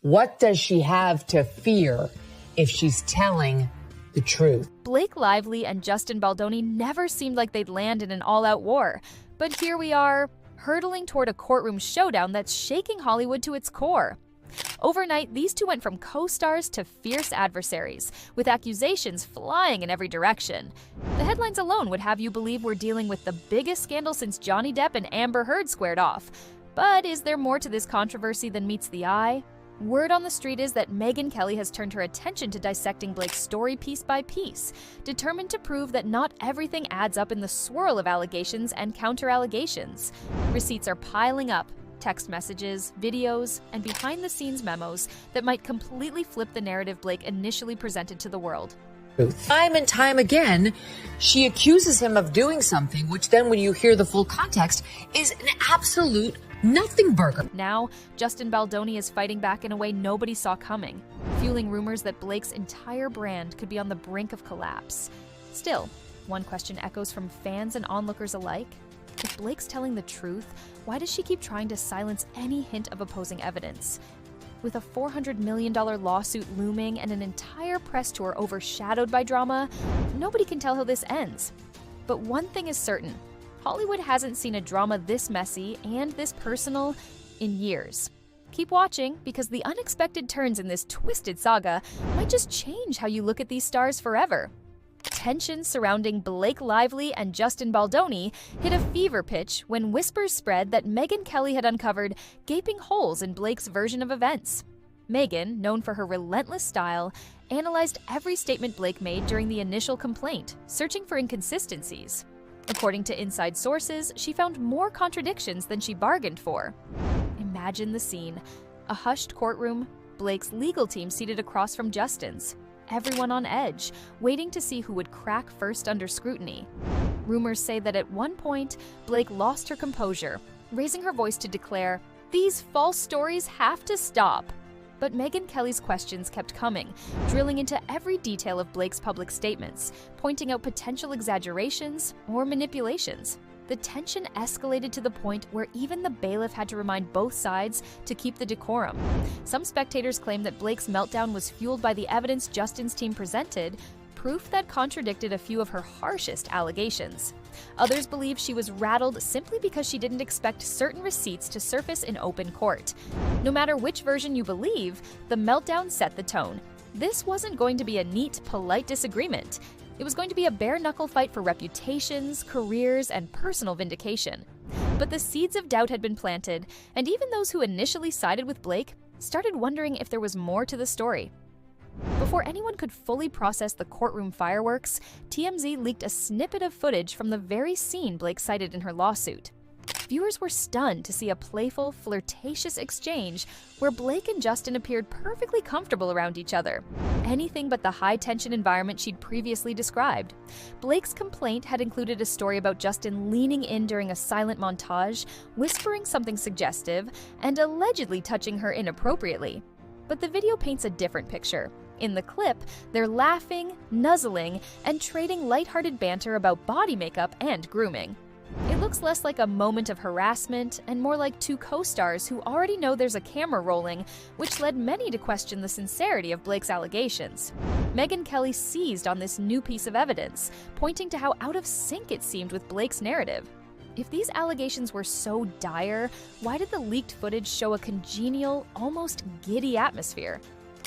What does she have to fear if she's telling the truth? Blake Lively and Justin Baldoni never seemed like they'd land in an all-out war. But here we are, hurtling toward a courtroom showdown that's shaking Hollywood to its core. Overnight, these two went from co-stars to fierce adversaries, with accusations flying in every direction. The headlines alone would have you believe we're dealing with the biggest scandal since Johnny Depp and Amber Heard squared off. But is there more to this controversy than meets the eye? Word on the street is that Megyn Kelly has turned her attention to dissecting Blake's story piece by piece, determined to prove that not everything adds up in the swirl of allegations and counter-allegations. Receipts are piling up, text messages, videos, and behind-the-scenes memos that might completely flip the narrative Blake initially presented to the world. Time and time again, she accuses him of doing something, which then when you hear the full context, is an absolute nothing burger. Now, Justin Baldoni is fighting back in a way nobody saw coming, fueling rumors that Blake's entire brand could be on the brink of collapse. Still, one question echoes from fans and onlookers alike. If Blake's telling the truth, why does she keep trying to silence any hint of opposing evidence? With a $400 million lawsuit looming and an entire press tour overshadowed by drama, nobody can tell how this ends. But one thing is certain, Hollywood hasn't seen a drama this messy and this personal in years. Keep watching, because the unexpected turns in this twisted saga might just change how you look at these stars forever. Tensions surrounding Blake Lively and Justin Baldoni hit a fever pitch when whispers spread that Megyn Kelly had uncovered gaping holes in Blake's version of events. Megyn, known for her relentless style, analyzed every statement Blake made during the initial complaint, searching for inconsistencies. According to inside sources, she found more contradictions than she bargained for. Imagine the scene: a hushed courtroom, Blake's legal team seated across from Justin's, everyone on edge, waiting to see who would crack first under scrutiny. Rumors say that at one point, Blake lost her composure, raising her voice to declare, "These false stories have to stop." But Megyn Kelly's questions kept coming, drilling into every detail of Blake's public statements, pointing out potential exaggerations or manipulations. The tension escalated to the point where even the bailiff had to remind both sides to keep the decorum. Some spectators claim that Blake's meltdown was fueled by the evidence Justin's team presented, proof that contradicted a few of her harshest allegations. Others believe she was rattled simply because she didn't expect certain receipts to surface in open court. No matter which version you believe, the meltdown set the tone. This wasn't going to be a neat, polite disagreement. It was going to be a bare-knuckle fight for reputations, careers, and personal vindication. But the seeds of doubt had been planted, and even those who initially sided with Blake started wondering if there was more to the story. Before anyone could fully process the courtroom fireworks, TMZ leaked a snippet of footage from the very scene Blake cited in her lawsuit. Viewers were stunned to see a playful, flirtatious exchange where Blake and Justin appeared perfectly comfortable around each other. Anything but the high-tension environment she'd previously described. Blake's complaint had included a story about Justin leaning in during a silent montage, whispering something suggestive, and allegedly touching her inappropriately. But the video paints a different picture. In the clip, they're laughing, nuzzling, and trading lighthearted banter about body makeup and grooming. It looks less like a moment of harassment and more like two co-stars who already know there's a camera rolling, which led many to question the sincerity of Blake's allegations. Megyn Kelly seized on this new piece of evidence, pointing to how out of sync it seemed with Blake's narrative. If these allegations were so dire, why did the leaked footage show a congenial, almost giddy atmosphere?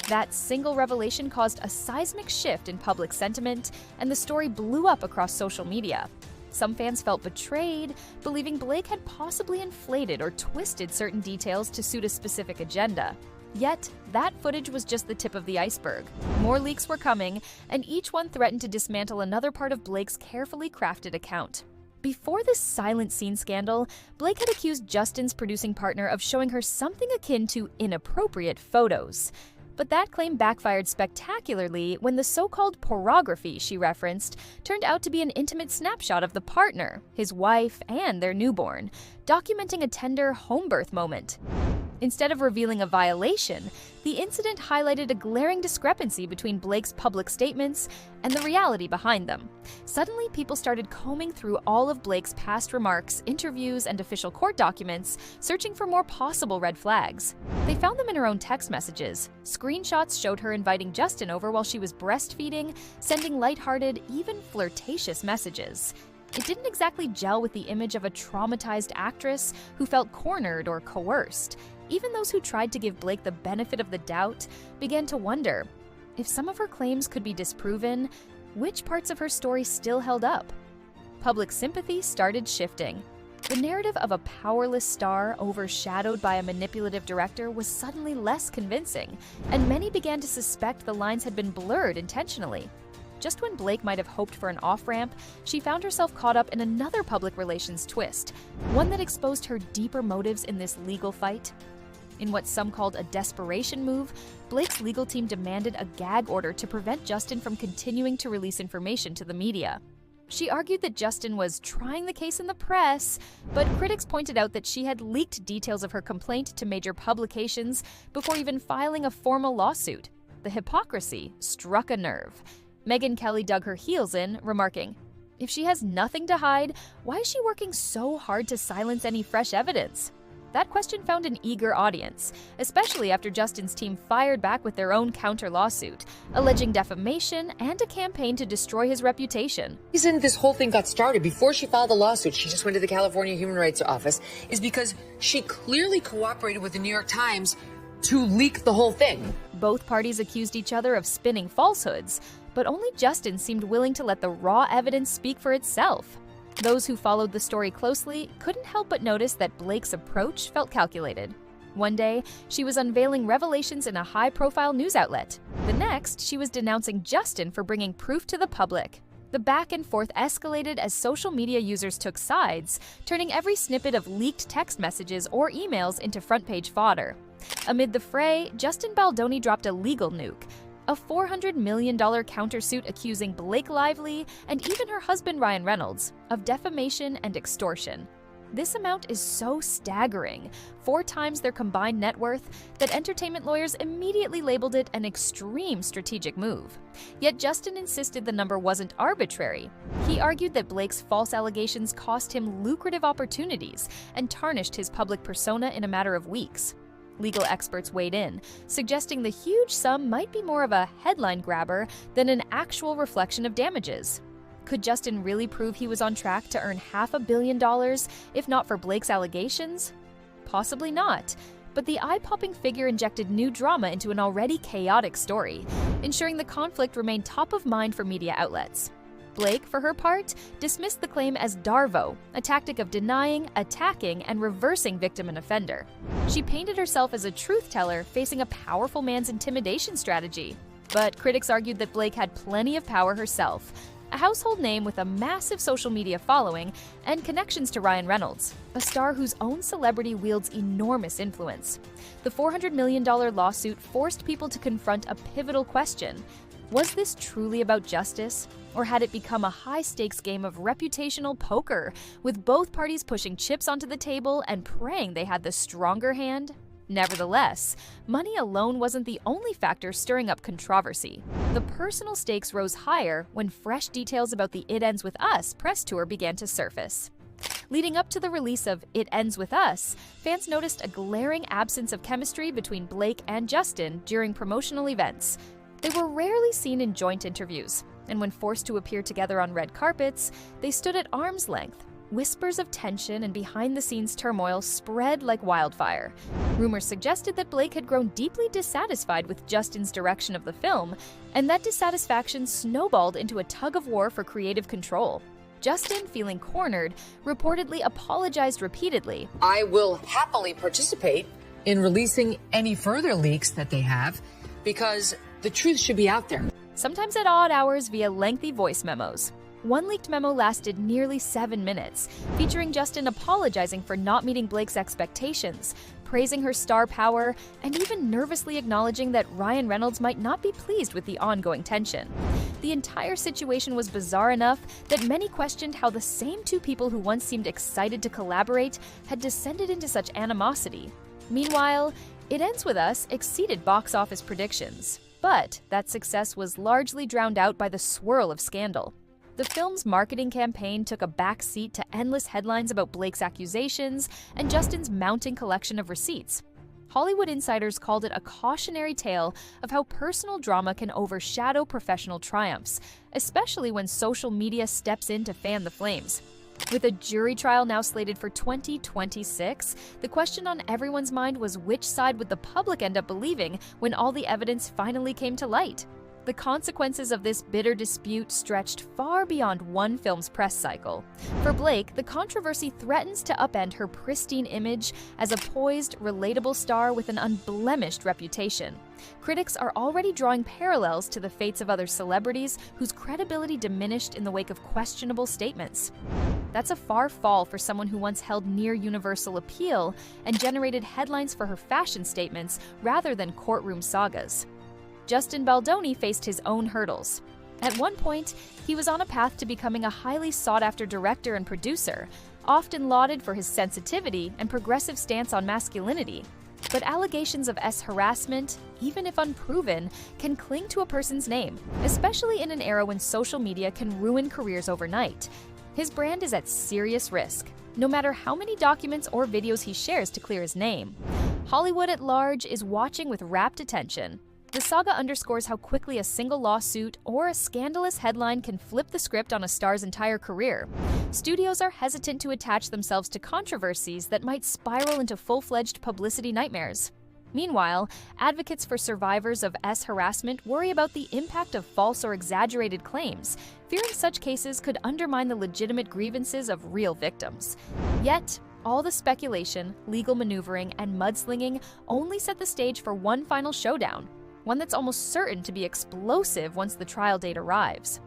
That single revelation caused a seismic shift in public sentiment, and the story blew up across social media. Some fans felt betrayed, believing Blake had possibly inflated or twisted certain details to suit a specific agenda. Yet, that footage was just the tip of the iceberg. More leaks were coming, and each one threatened to dismantle another part of Blake's carefully crafted account. Before this silent scene scandal, Blake had accused Justin's producing partner of showing her something akin to inappropriate photos. But that claim backfired spectacularly when the so-called pornography she referenced turned out to be an intimate snapshot of the partner, his wife, and their newborn, documenting a tender home birth moment. Instead of revealing a violation, the incident highlighted a glaring discrepancy between Blake's public statements and the reality behind them. Suddenly, people started combing through all of Blake's past remarks, interviews, and official court documents, searching for more possible red flags. They found them in her own text messages. Screenshots showed her inviting Justin over while she was breastfeeding, sending lighthearted, even flirtatious messages. It didn't exactly gel with the image of a traumatized actress who felt cornered or coerced. Even those who tried to give Blake the benefit of the doubt began to wonder, if some of her claims could be disproven, which parts of her story still held up? Public sympathy started shifting. The narrative of a powerless star overshadowed by a manipulative director was suddenly less convincing, and many began to suspect the lines had been blurred intentionally. Just when Blake might have hoped for an off-ramp, she found herself caught up in another public relations twist, one that exposed her deeper motives in this legal fight. In what some called a desperation move, Blake's legal team demanded a gag order to prevent Justin from continuing to release information to the media. She argued that Justin was trying the case in the press, but critics pointed out that she had leaked details of her complaint to major publications before even filing a formal lawsuit. The hypocrisy struck a nerve. Megyn Kelly dug her heels in, remarking, "If she has nothing to hide, why is she working so hard to silence any fresh evidence?" That question found an eager audience, especially after Justin's team fired back with their own counter-lawsuit, alleging defamation and a campaign to destroy his reputation. The reason this whole thing got started, before she filed the lawsuit, she just went to the California Human Rights Office, is because she clearly cooperated with the New York Times to leak the whole thing. Both parties accused each other of spinning falsehoods, but only Justin seemed willing to let the raw evidence speak for itself. Those who followed the story closely couldn't help but notice that Blake's approach felt calculated. One day, she was unveiling revelations in a high-profile news outlet. The next, she was denouncing Justin for bringing proof to the public. The back and forth escalated as social media users took sides, turning every snippet of leaked text messages or emails into front-page fodder. Amid the fray, Justin Baldoni dropped a legal nuke, a $400 million countersuit accusing Blake Lively and even her husband Ryan Reynolds of defamation and extortion. This amount is so staggering, 4 times their combined net worth, that entertainment lawyers immediately labeled it an extreme strategic move. Yet Justin insisted the number wasn't arbitrary. He argued that Blake's false allegations cost him lucrative opportunities and tarnished his public persona in a matter of weeks. Legal experts weighed in, suggesting the huge sum might be more of a headline grabber than an actual reflection of damages. Could Justin really prove he was on track to earn $500 million, if not for Blake's allegations? Possibly not, but the eye-popping figure injected new drama into an already chaotic story, ensuring the conflict remained top of mind for media outlets. Blake, for her part, dismissed the claim as DARVO, a tactic of denying, attacking, and reversing victim and offender. She painted herself as a truth-teller facing a powerful man's intimidation strategy. But critics argued that Blake had plenty of power herself, a household name with a massive social media following and connections to Ryan Reynolds, a star whose own celebrity wields enormous influence. The $400 million lawsuit forced people to confront a pivotal question. Was this truly about justice, or had it become a high-stakes game of reputational poker, with both parties pushing chips onto the table and praying they had the stronger hand? Nevertheless, money alone wasn't the only factor stirring up controversy. The personal stakes rose higher when fresh details about the It Ends With Us press tour began to surface. Leading up to the release of It Ends With Us, fans noticed a glaring absence of chemistry between Blake and Justin during promotional events. They were rarely seen in joint interviews, and when forced to appear together on red carpets, they stood at arm's length. Whispers of tension and behind-the-scenes turmoil spread like wildfire. Rumors suggested that Blake had grown deeply dissatisfied with Justin's direction of the film, and that dissatisfaction snowballed into a tug-of-war for creative control. Justin, feeling cornered, reportedly apologized repeatedly. I will happily participate in releasing any further leaks that they have, because the truth should be out there. Sometimes at odd hours via lengthy voice memos. One leaked memo lasted nearly 7 minutes, featuring Justin apologizing for not meeting Blake's expectations, praising her star power, and even nervously acknowledging that Ryan Reynolds might not be pleased with the ongoing tension. The entire situation was bizarre enough that many questioned how the same two people who once seemed excited to collaborate had descended into such animosity. Meanwhile, It Ends With Us exceeded box office predictions, but that success was largely drowned out by the swirl of scandal. The film's marketing campaign took a back seat to endless headlines about Blake's accusations and Justin's mounting collection of receipts. Hollywood insiders called it a cautionary tale of how personal drama can overshadow professional triumphs, especially when social media steps in to fan the flames. With a jury trial now slated for 2026, the question on everyone's mind was which side would the public end up believing when all the evidence finally came to light? The consequences of this bitter dispute stretched far beyond one film's press cycle. For Blake, the controversy threatens to upend her pristine image as a poised, relatable star with an unblemished reputation. Critics are already drawing parallels to the fates of other celebrities whose credibility diminished in the wake of questionable statements. That's a far fall for someone who once held near universal appeal and generated headlines for her fashion statements rather than courtroom sagas. Justin Baldoni faced his own hurdles. At one point, he was on a path to becoming a highly sought-after director and producer, often lauded for his sensitivity and progressive stance on masculinity. But allegations of harassment, even if unproven, can cling to a person's name, especially in an era when social media can ruin careers overnight. His brand is at serious risk, no matter how many documents or videos he shares to clear his name. Hollywood at large is watching with rapt attention. The saga underscores how quickly a single lawsuit or a scandalous headline can flip the script on a star's entire career. Studios are hesitant to attach themselves to controversies that might spiral into full-fledged publicity nightmares. Meanwhile, advocates for survivors of harassment worry about the impact of false or exaggerated claims, fearing such cases could undermine the legitimate grievances of real victims. Yet, all the speculation, legal maneuvering, and mudslinging only set the stage for one final showdown, one that's almost certain to be explosive once the trial date arrives.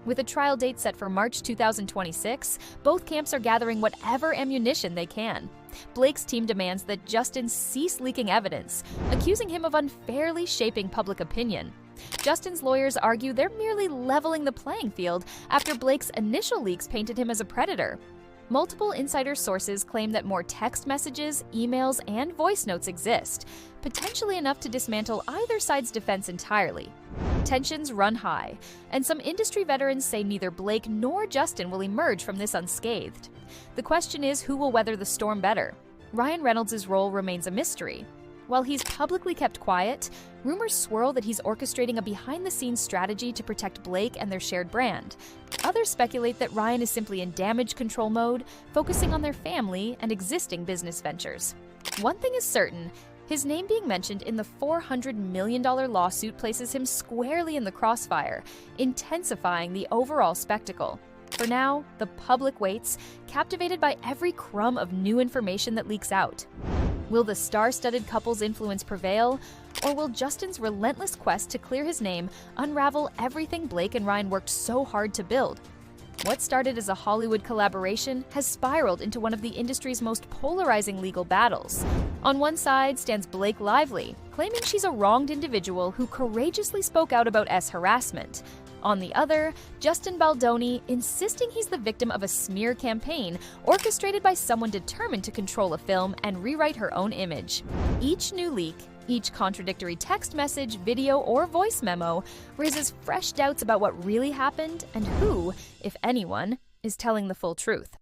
With a trial date set for March 2026, both camps are gathering whatever ammunition they can. Blake's team demands that Justin cease leaking evidence, accusing him of unfairly shaping public opinion. Justin's lawyers argue they're merely leveling the playing field after Blake's initial leaks painted him as a predator. Multiple insider sources claim that more text messages, emails, and voice notes exist, potentially enough to dismantle either side's defense entirely. Tensions run high, and some industry veterans say neither Blake nor Justin will emerge from this unscathed. The question is who will weather the storm better. Ryan Reynolds' role remains a mystery. While he's publicly kept quiet, rumors swirl that he's orchestrating a behind-the-scenes strategy to protect Blake and their shared brand. Others speculate that Ryan is simply in damage control mode, focusing on their family and existing business ventures. One thing is certain, his name being mentioned in the $400 million lawsuit places him squarely in the crossfire, intensifying the overall spectacle. For now, the public waits, captivated by every crumb of new information that leaks out. Will the star-studded couple's influence prevail, or will Justin's relentless quest to clear his name unravel everything Blake and Ryan worked so hard to build? What started as a Hollywood collaboration has spiraled into one of the industry's most polarizing legal battles. On one side stands Blake Lively, claiming she's a wronged individual who courageously spoke out about harassment. On the other, Justin Baldoni, insisting he's the victim of a smear campaign orchestrated by someone determined to control a film and rewrite her own image. Each new leak, each contradictory text message, video, or voice memo raises fresh doubts about what really happened and who, if anyone, is telling the full truth.